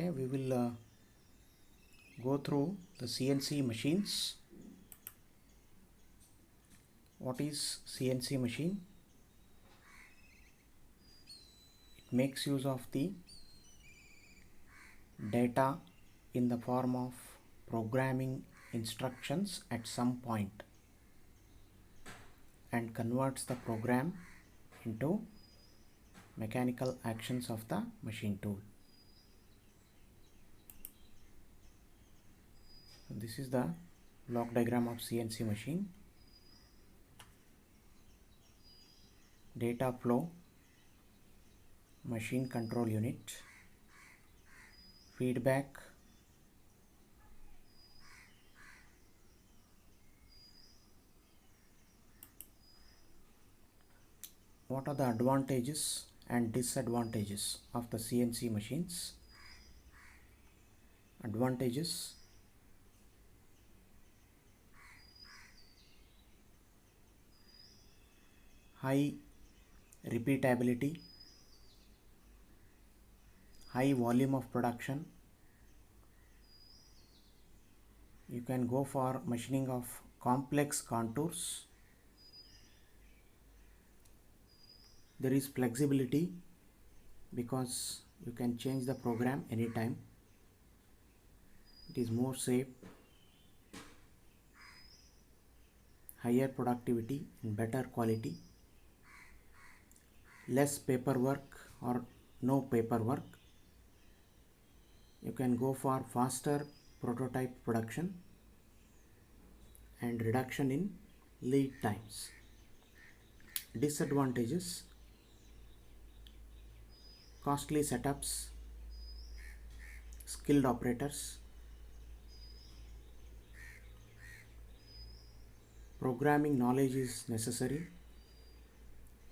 Okay, we will go through the CNC machines. What is CNC machine? It makes use of the data in the form of programming instructions at some point and converts the program into mechanical actions of the machine tool. So this is the block diagram of CNC machine. Data flow, machine control unit, feedback, what are the advantages and disadvantages of the CNC machines? Advantages: high repeatability, high volume of production. You can go for machining of complex contours. There is flexibility because you can change the program anytime. It is more safe. Higher productivity and better quality. Less paperwork or no paperwork. You can go for faster prototype production and reduction in lead times. Disadvantages: costly setups, skilled operators, programming knowledge is necessary,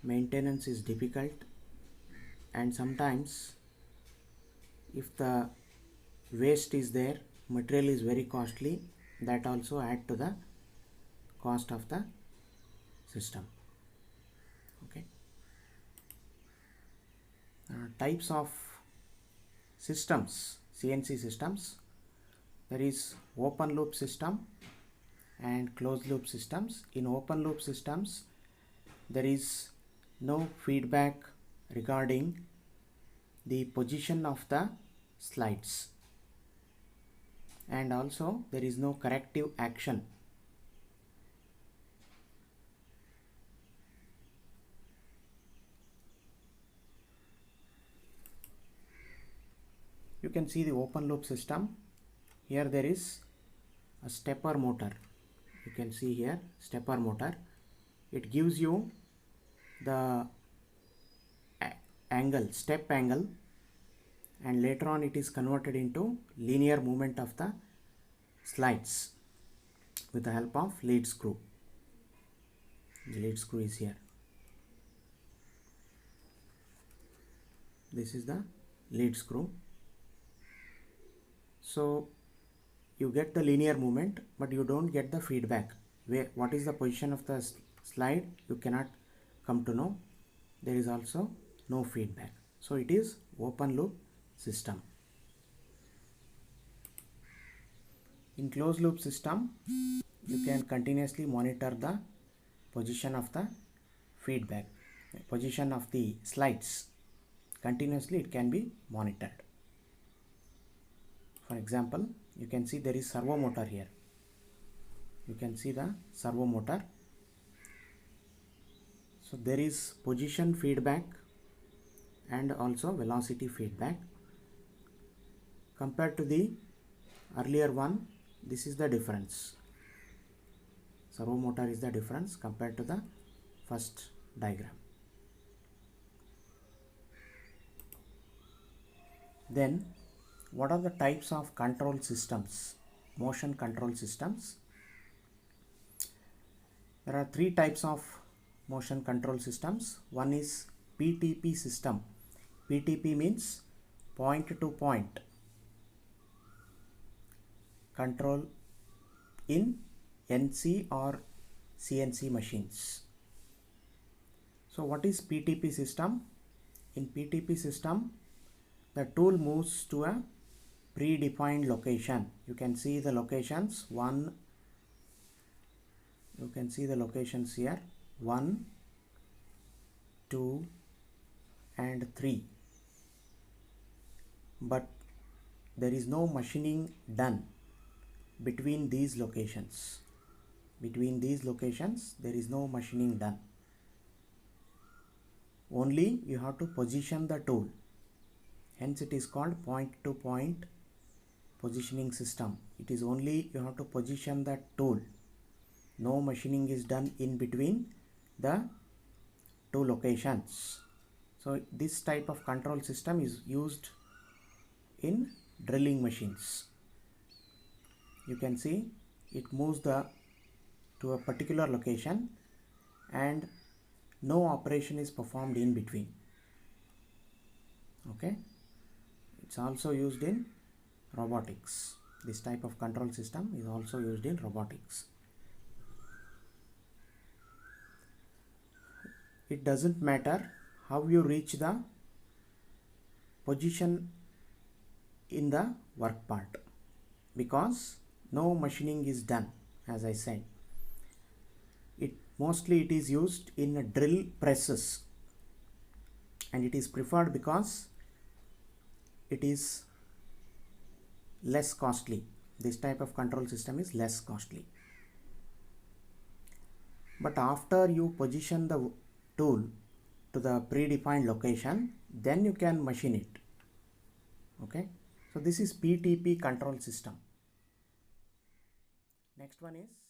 maintenance is difficult, and sometimes if the waste is there, material is very costly, that also add to the cost of the system. Okay. Types of systems, CNC systems. There is open loop system and closed loop systems. In open loop systems, there is no feedback regarding the position of the slides, and also there is no corrective action. You can see the open loop system. Here there is a stepper motor. You can see here stepper motor. It gives you the angle, step angle, and later on it is converted into linear movement of the slides with the help of lead screw. The lead screw is here. This is the lead screw. So you get the linear movement, but you don't get the feedback. What is the position of the slide, you cannot come to know. There is also no feedback. So it is open loop system. In closed loop system, you can continuously monitor the position of the feedback, position of the slides. Continuously it can be monitored. For example, you can see there is servo motor here. You can see the servo motor. So there is position feedback and also velocity feedback. Compared to the earlier one, this is the difference. Servo motor is the difference compared to the first diagram. Then what are the types of control systems, motion control systems? There are three types of motion control systems. One is PTP system. PTP means point to point control in NC or CNC machines. So what is PTP system? In PTP system, the tool moves to a predefined location. You can see the locations you can see the locations here 1, 2 and 3, but there is no machining done between these locations. Between these locations there is no machining done. Only you have to position the tool, hence it is called point to point positioning system. It is only you have to position the tool. No machining is done in between the two locations. So this type of control system is used in drilling machines. You can see it moves to a particular location and no operation is performed in between. Okay, it's also used in robotics. This type of control system is also used in robotics. It doesn't matter how you reach the position in the work part, because no machining is done. As I said, mostly it is used in drill presses, and it is preferred because it is less costly. This type of control system is less costly. But after you position the tool to the predefined location, then you can machine it. Okay, so this is PTP control system. Next one is